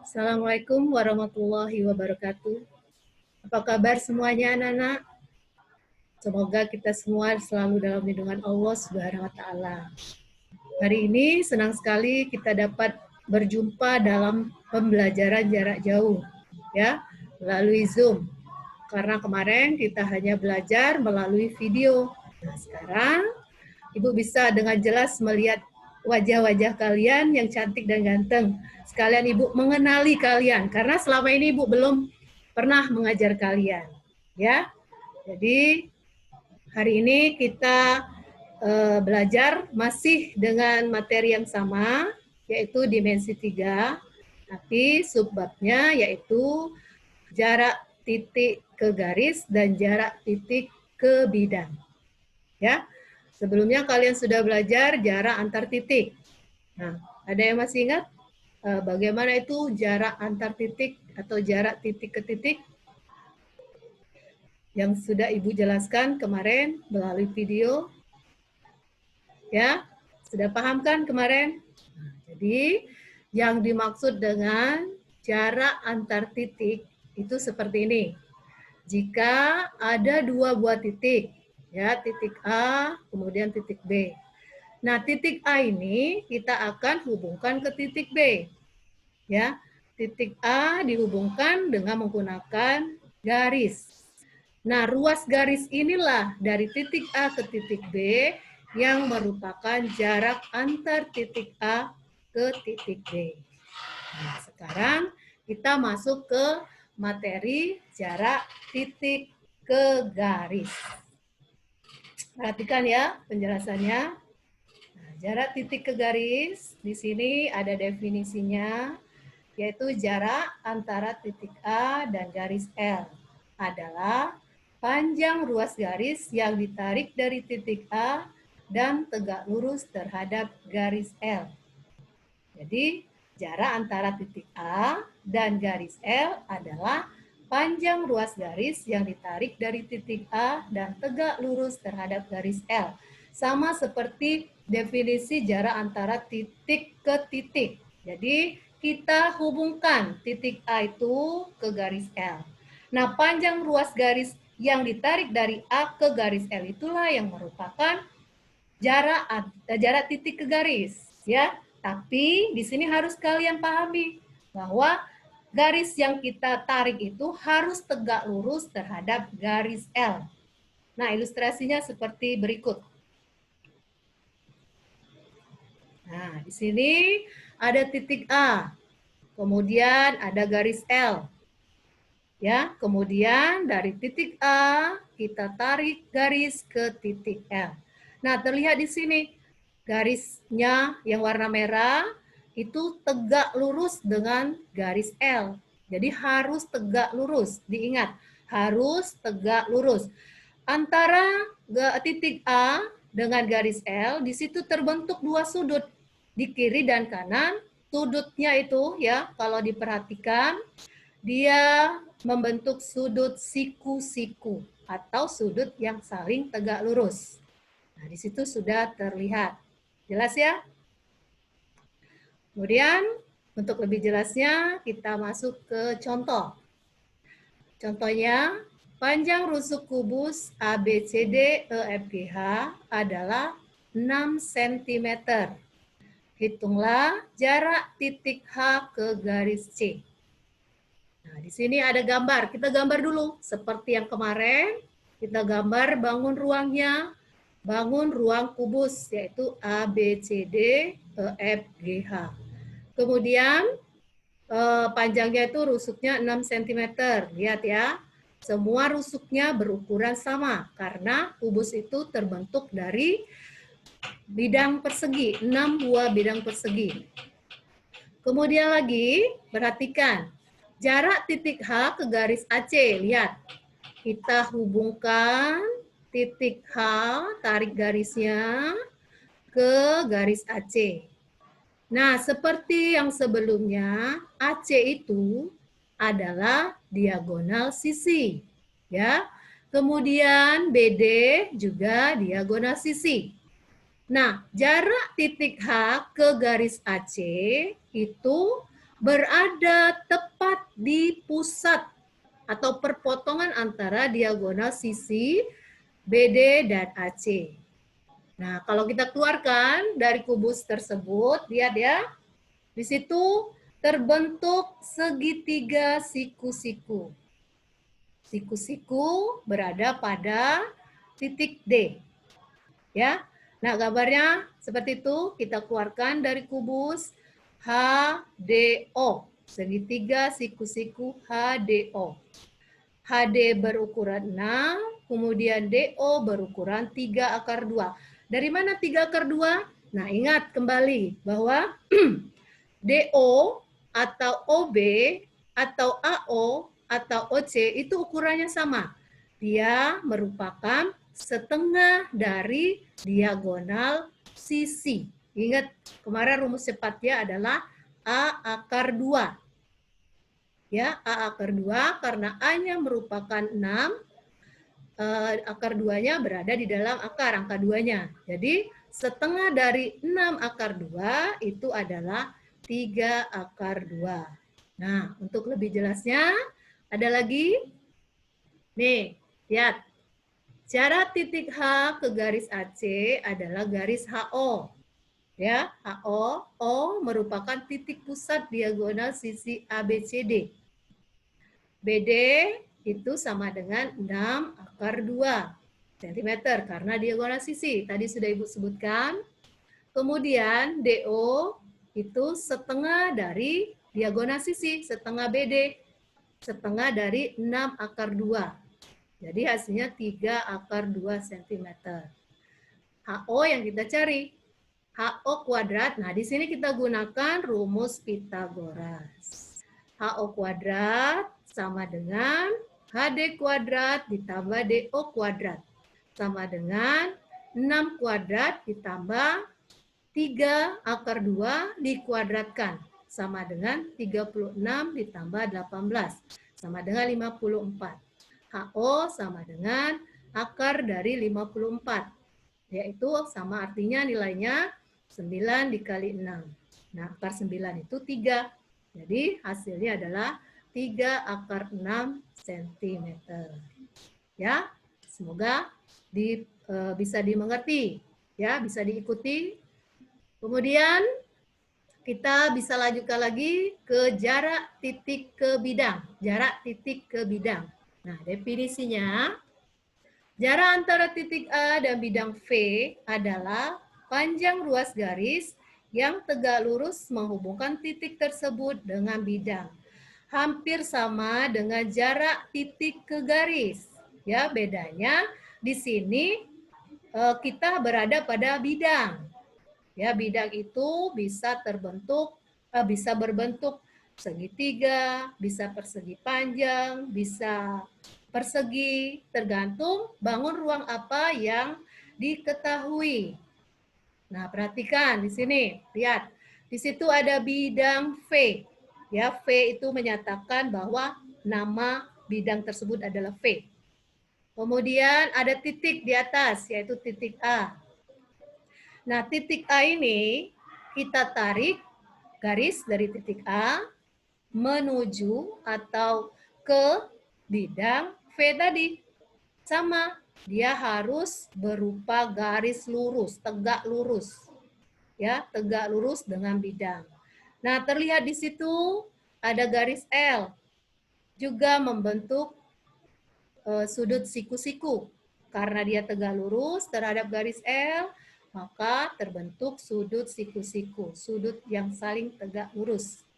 Assalamualaikum warahmatullahi wabarakatuh. Apa kabar semuanya anak-anak? Semoga kita semua selalu dalam lindungan Allah Subhanahu wa taala. Hari ini senang sekali kita dapat berjumpa dalam pembelajaran jarak jauh ya, melalui Zoom. Karena kemarin kita hanya belajar melalui video. Nah, sekarang Ibu bisa dengan jelas melihat wajah-wajah kalian yang cantik dan ganteng. Sekalian Ibu mengenali kalian, karena selama ini Ibu belum pernah mengajar kalian. Ya, jadi hari ini kita belajar masih dengan materi yang sama, yaitu dimensi 3, tapi subbabnya yaitu jarak titik ke garis dan jarak titik ke bidang. Ya, sebelumnya kalian sudah belajar jarak antar titik. Nah, ada yang masih ingat bagaimana itu jarak antar titik atau jarak titik ke titik? Yang sudah Ibu jelaskan kemarin melalui video. Ya, sudah paham kan kemarin? Nah, jadi, yang dimaksud dengan jarak antar titik itu seperti ini. Jika ada dua buah titik, ya, titik A, kemudian titik B. Nah, titik A ini kita akan hubungkan ke titik B. Ya, titik A dihubungkan dengan menggunakan garis. Nah, ruas garis inilah dari titik A ke titik B yang merupakan jarak antar titik A ke titik B. Nah, sekarang kita masuk ke materi jarak titik ke garis. Perhatikan ya penjelasannya. Nah, jarak titik ke garis di sini ada definisinya, yaitu jarak antara titik A dan garis L adalah panjang ruas garis yang ditarik dari titik A dan tegak lurus terhadap garis L. Jadi, jarak antara titik A dan garis L adalah panjang ruas garis yang ditarik dari titik A dan tegak lurus terhadap garis L. Sama seperti definisi jarak antara titik ke titik. Jadi, kita hubungkan titik A itu ke garis L. Nah, panjang ruas garis yang ditarik dari A ke garis L itulah yang merupakan jarak titik ke garis, ya. Tapi di sini harus kalian pahami bahwa garis yang kita tarik itu harus tegak lurus terhadap garis L. Nah, ilustrasinya seperti berikut. Nah, di sini ada titik A, kemudian ada garis L. Ya, kemudian dari titik A kita tarik garis ke titik L. Nah, terlihat di sini garisnya yang warna merah itu tegak lurus dengan garis L. Jadi harus tegak lurus, diingat, harus tegak lurus. Antara titik A dengan garis L, di situ terbentuk dua sudut, di kiri dan kanan. Sudutnya itu ya, kalau diperhatikan, dia membentuk sudut siku-siku atau sudut yang saling tegak lurus. Nah, di situ sudah terlihat. Jelas ya? Kemudian, untuk lebih jelasnya, kita masuk ke contoh. Contohnya, panjang rusuk kubus ABCD EFGH adalah 6 cm. Hitunglah jarak titik H ke garis C. Nah, di sini ada gambar. Kita gambar dulu. Seperti yang kemarin, kita gambar bangun ruangnya, bangun ruang kubus, yaitu A, B, C, D, E, F, G, H. Kemudian panjangnya itu rusuknya 6 cm. Lihat ya, semua rusuknya berukuran sama karena kubus itu terbentuk dari bidang persegi, 6 buah bidang persegi. Kemudian lagi, perhatikan jarak titik H ke garis AC. Lihat, kita hubungkan titik H, tarik garisnya ke garis AC. Nah, seperti yang sebelumnya, AC itu adalah diagonal sisi, ya. Kemudian BD juga diagonal sisi. Nah, jarak titik H ke garis AC itu berada tepat di pusat atau perpotongan antara diagonal sisi BD dan AC. Nah, kalau kita keluarkan dari kubus tersebut, lihat ya, di situ terbentuk segitiga siku-siku. Siku-siku berada pada titik D. Ya. Nah, gambarnya seperti itu, kita keluarkan dari kubus HDO. Segitiga siku-siku HDO. HD berukuran 6, kemudian DO berukuran 3/2. Dari mana 3/2? Nah, ingat kembali bahwa DO atau OB atau AO atau OC itu ukurannya sama. Dia merupakan setengah dari diagonal sisi. Ingat, kemarin rumus cepatnya adalah A/2. Ya, A/2 karena A-nya merupakan 6, akar 2-nya berada di dalam akar, angka 2-nya. Jadi, setengah dari 6/2 itu adalah 3/2. Nah, untuk lebih jelasnya, ada lagi. Nih, lihat. Jarak titik H ke garis AC adalah garis HO. Ya, HO, O merupakan titik pusat diagonal sisi ABCD. BD itu sama dengan 6/2 cm karena diagonal sisi. Tadi sudah Ibu sebutkan. Kemudian DO itu setengah dari diagonal sisi, setengah BD, setengah dari 6/2. Jadi hasilnya 3/2 cm. HO yang kita cari, HO kuadrat. Nah, di sini kita gunakan rumus Pitagoras. HO kuadrat sama dengan HD kuadrat ditambah DO kuadrat. Sama dengan 6 kuadrat ditambah 3/2 dikuadratkan. Sama dengan 36 ditambah 18. Sama dengan 54. HO sama dengan akar dari 54. Yaitu sama artinya nilainya 9 dikali 6. Nah, akar 9 itu 3. Jadi hasilnya adalah 3/6 cm. Ya, semoga bisa dimengerti, ya, bisa diikuti. Kemudian kita bisa lanjutkan lagi ke jarak titik ke bidang. Jarak titik ke bidang. Nah, definisinya, jarak antara titik A dan bidang V adalah panjang ruas garis yang tegak lurus menghubungkan titik tersebut dengan bidang. Hampir sama dengan jarak titik ke garis. Ya, bedanya di sini kita berada pada bidang. Ya, bidang itu bisa berbentuk segitiga, bisa persegi panjang, bisa persegi, tergantung bangun ruang apa yang diketahui. Nah, perhatikan di sini, lihat. Di situ ada bidang V. Ya, V itu menyatakan bahwa nama bidang tersebut adalah V. Kemudian ada titik di atas, yaitu titik A. Nah, titik A ini kita tarik garis dari titik A menuju atau ke bidang V tadi. Sama, dia harus berupa garis lurus, tegak lurus. Ya, tegak lurus dengan bidang. Nah, terlihat di situ ada garis L. Juga membentuk sudut siku-siku. Karena dia tegak lurus terhadap garis L, maka terbentuk sudut siku-siku, sudut yang saling tegak lurus.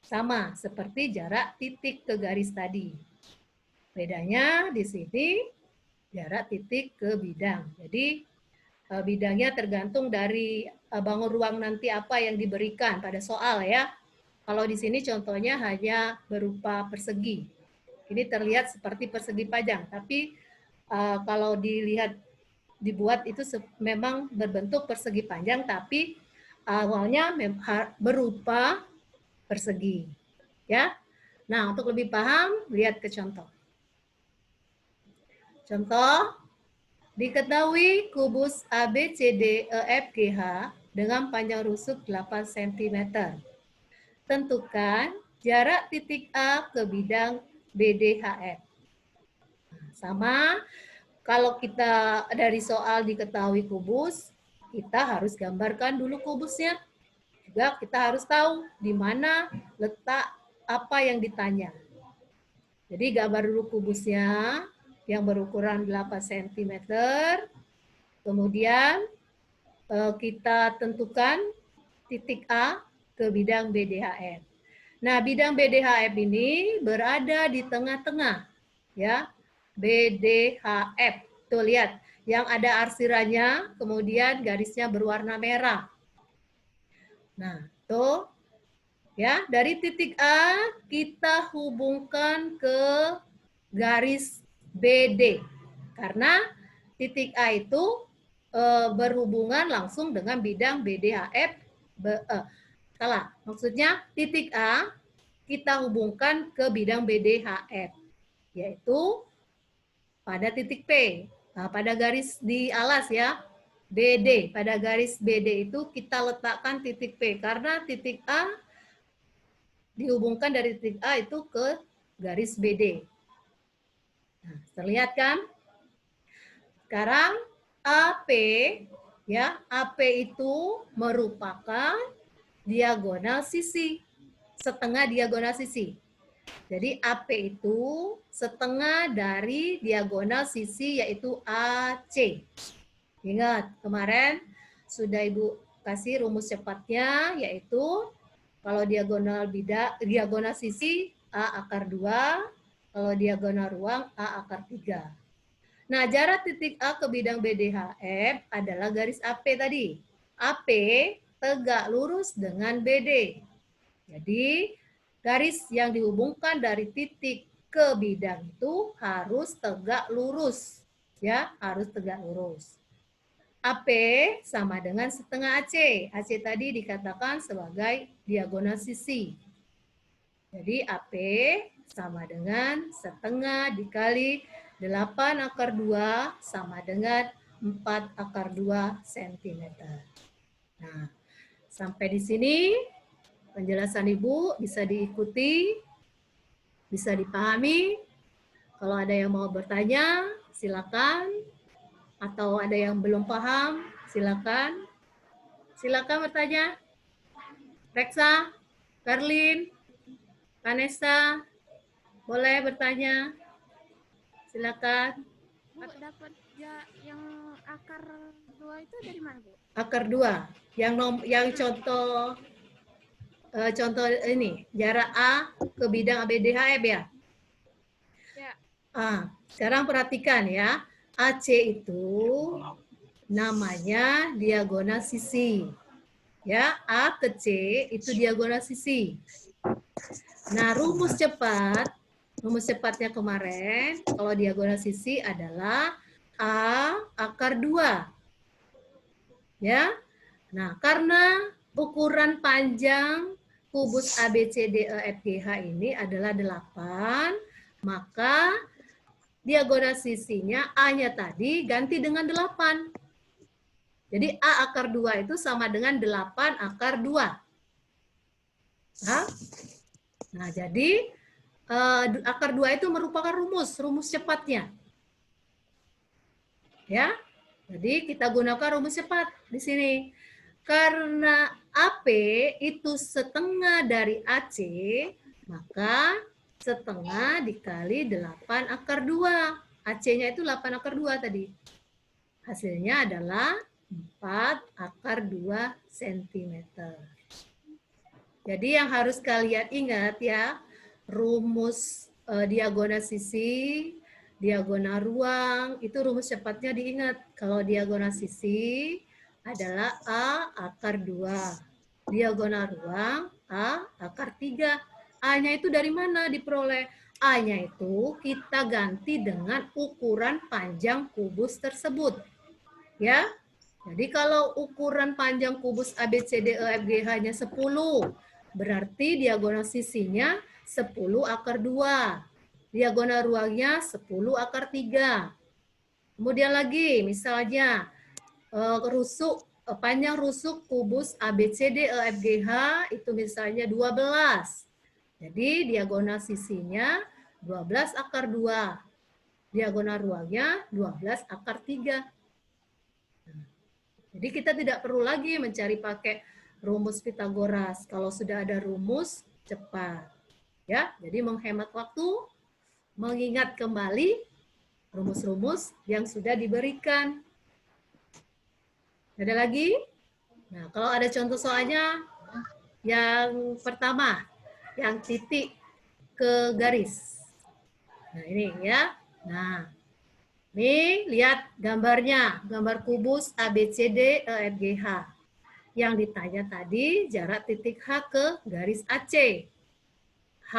Sama seperti jarak titik ke garis tadi. Bedanya di sini jarak titik ke bidang. Jadi bidangnya tergantung dari bangun ruang nanti apa yang diberikan pada soal ya. Kalau di sini contohnya hanya berupa persegi. Ini terlihat seperti persegi panjang, tapi kalau dilihat dibuat itu memang berbentuk persegi panjang, tapi awalnya berupa persegi. Ya. Nah, untuk lebih paham, lihat ke contoh. Contoh, diketahui kubus ABCDEFGH dengan panjang rusuk 8 cm. tentukan jarak titik A ke bidang BDHF. Sama, kalau kita dari soal diketahui kubus, kita harus gambarkan dulu kubusnya. Juga kita harus tahu di mana letak apa yang ditanya. Jadi gambar dulu kubusnya yang berukuran 8 cm. Kemudian kita tentukan titik A ke bidang BDHF. Nah, bidang BDHF ini berada di tengah-tengah, ya. BDHF. Tuh lihat, yang ada arsirannya, kemudian garisnya berwarna merah. Nah, tuh ya, dari titik A kita hubungkan ke garis BD. Karena titik A itu berhubungan langsung dengan bidang BDHF. Salah, maksudnya titik A kita hubungkan ke bidang BDHF, yaitu pada titik P. Nah, pada garis di alas ya, BD. Pada garis BD itu kita letakkan titik P, karena titik A dihubungkan dari titik A itu ke garis BD. Nah, terlihat kan? Sekarang AP, ya, AP itu merupakan diagonal sisi, setengah diagonal sisi. Jadi AP itu setengah dari diagonal sisi yaitu AC. Ingat, kemarin sudah Ibu kasih rumus cepatnya, yaitu kalau diagonal sisi A akar 2, kalau diagonal ruang A akar 3. Nah, jarak titik A ke bidang BDHF adalah garis AP tadi. AP tegak lurus dengan BD. Jadi, garis yang dihubungkan dari titik ke bidang itu harus tegak lurus. Ya, harus tegak lurus. AP sama dengan setengah AC. AC tadi dikatakan sebagai diagonal sisi. Jadi AP sama dengan setengah dikali 8 akar 2 sama dengan 4 akar 2 cm. Nah, sampai di sini penjelasan Ibu bisa diikuti, bisa dipahami. Kalau ada yang mau bertanya, silakan. Atau ada yang belum paham, silakan. Silakan bertanya. Reksa, Karlin, Vanessa, boleh bertanya. Silakan. Bu, dapat ya yang akar 2 itu dari mana, Bu? Akar 2. Yang contoh contoh ini, jarak A ke bidang ABDHF ya? Ya. Sekarang perhatikan ya. AC itu namanya diagonal sisi. Ya, A ke C itu diagonal sisi. Nah, rumus cepatnya kemarin, kalau diagonal sisi adalah A akar 2. Ya. Nah, karena ukuran panjang kubus ABCDEFGH ini adalah 8, maka diagonal sisinya A-nya tadi ganti dengan 8. Jadi A akar 2 itu sama dengan 8 akar 2. Nah, jadi akar 2 itu merupakan rumus cepatnya. Ya. Jadi kita gunakan rumus cepat di sini. Karena AP itu setengah dari AC, maka setengah dikali 8 akar 2. AC-nya itu 8 akar 2 tadi. Hasilnya adalah 4 akar 2 cm. Jadi yang harus kalian ingat ya, rumus diagonal sisi, diagonal ruang, itu rumus cepatnya diingat. Kalau diagonal sisi adalah A akar 2. Diagonal ruang A akar 3. A-nya itu dari mana diperoleh? A-nya itu kita ganti dengan ukuran panjang kubus tersebut. Ya. Jadi kalau ukuran panjang kubus ABCDEFGH-nya 10, berarti diagonal sisinya 10 akar 2. Diagonal ruangnya 10 akar 3. Kemudian lagi, misalnya rusuk panjang rusuk kubus ABCD EFGH itu misalnya 12. Jadi diagonal sisinya 12 akar 2. Diagonal ruangnya 12 akar 3. Jadi kita tidak perlu lagi mencari pakai rumus Pitagoras. Kalau sudah ada rumus, cepat. Ya, jadi menghemat waktu, mengingat kembali rumus-rumus yang sudah diberikan. Ada lagi? Nah, kalau ada contoh soalnya, yang pertama, yang titik ke garis. Nah, ini ya. Nah, ini lihat gambarnya, gambar kubus ABCD EFGH. Yang ditanya tadi jarak titik H ke garis AC. H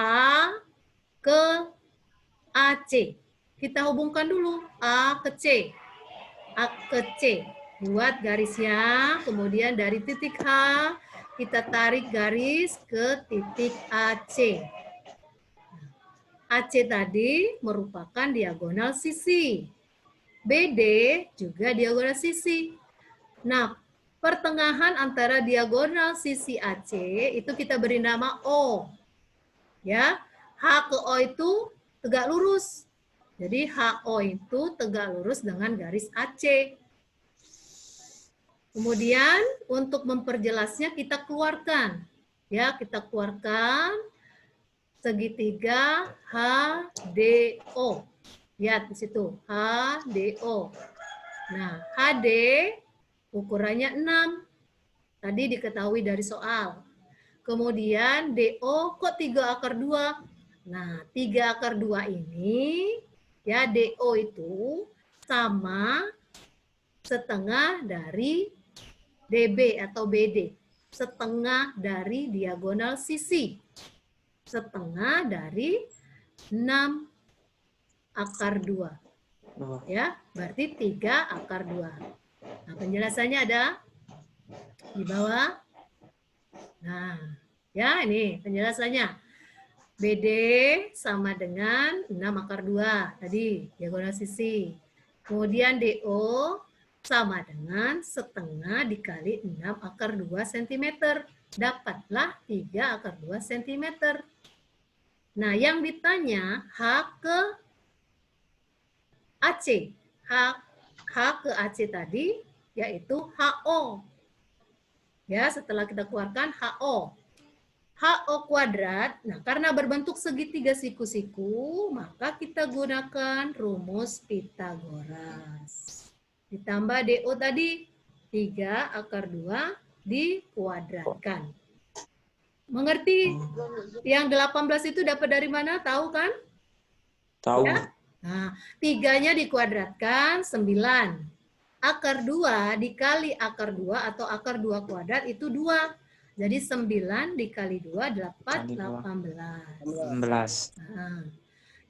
ke AC. Kita hubungkan dulu A ke C. A ke C. Buat garisnya, kemudian dari titik H kita tarik garis ke titik AC. AC tadi merupakan diagonal sisi. BD juga diagonal sisi. Nah, pertengahan antara diagonal sisi AC itu kita beri nama O. Ya, H ke O itu tegak lurus. Jadi HO itu tegak lurus dengan garis AC. Kemudian untuk memperjelasnya kita keluarkan. Ya, kita keluarkan segitiga HDO. Lihat di situ, HDO. Nah, HD ukurannya 6. Tadi diketahui dari soal. Kemudian DO kok 3 akar 2? Nah, 3 akar 2 ini, ya DO itu sama setengah dari DB atau BD. Setengah dari diagonal sisi. Setengah dari 6 akar 2. Ya, berarti 3 akar 2. Nah, penjelasannya ada di bawah. Nah, ya ini penjelasannya. BD sama dengan 6 akar 2 tadi, diagonal sisi. Kemudian DO sama dengan setengah dikali 6 akar 2 cm. Dapatlah 3 akar 2 cm. Nah, yang ditanya H ke AC. H ke AC tadi yaitu HO. Ya, setelah kita keluarkan HO. HO kuadrat, nah karena berbentuk segitiga siku-siku, maka kita gunakan rumus Pitagoras. Ditambah DO tadi, 3 akar 2 dikuadratkan. Mengerti? Yang 18 itu dapat dari mana? Tahu kan? Tahu. Ya? Nah, 3-nya dikuadratkan 9. Akar 2 dikali akar 2 atau akar 2 kuadrat itu 2. Jadi 9 dikali 2 dapat 18. 18. Nah,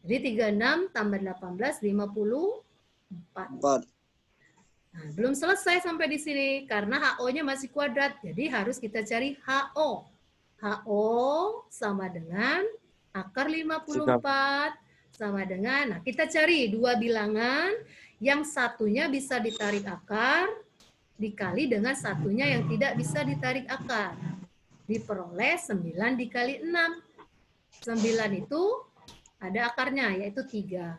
jadi 36 tambah 18, 54. Nah, belum selesai sampai di sini karena HO-nya masih kuadrat. Jadi harus kita cari HO. HO sama dengan akar 54 sama dengan, nah kita cari dua bilangan, yang satunya bisa ditarik akar, dikali dengan satunya yang tidak bisa ditarik akar. Diperoleh 9 dikali 6. 9 itu ada akarnya, yaitu 3.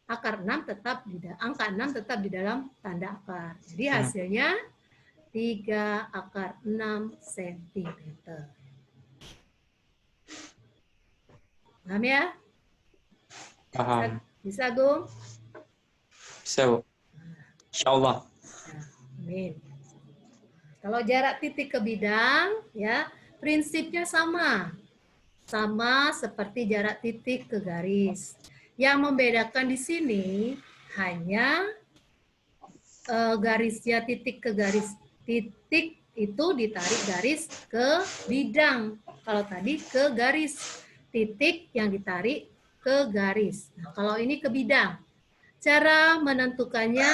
Akar 6 tetap angka 6 tetap di dalam tanda akar. Jadi hasilnya 3 akar 6 cm. Paham ya? Paham. Bisa, Gung? Bisa, Bu. Insyaallah. Amin. Kalau jarak titik ke bidang, ya prinsipnya sama. Sama seperti jarak titik ke garis. Yang membedakan di sini hanya garisnya titik ke garis. Titik itu ditarik garis ke bidang. Kalau tadi ke garis. Titik yang ditarik ke garis. Nah, kalau ini ke bidang. Cara menentukannya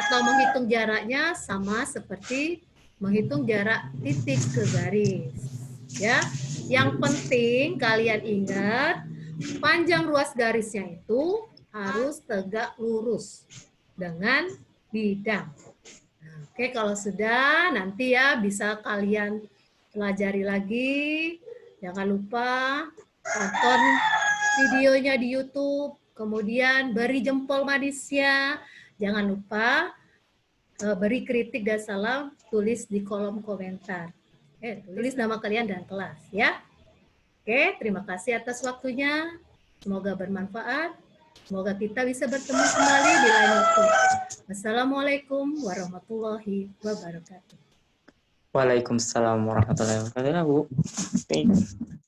atau menghitung jaraknya sama seperti menghitung jarak titik ke garis. Ya, yang penting kalian ingat panjang ruas garisnya itu harus tegak lurus dengan bidang. Nah, Oke, kalau sudah nanti ya bisa kalian pelajari lagi. Jangan lupa tonton videonya di YouTube, kemudian beri jempol manisnya. Jangan lupa beri kritik dan salam, tulis di kolom komentar. Tulis nama kalian dan kelas ya. Oke, terima kasih atas waktunya. Semoga bermanfaat. Semoga kita bisa bertemu kembali di lain waktu. Wassalamualaikum warahmatullahi wabarakatuh. Waalaikumsalam warahmatullahi wabarakatuh, Bu.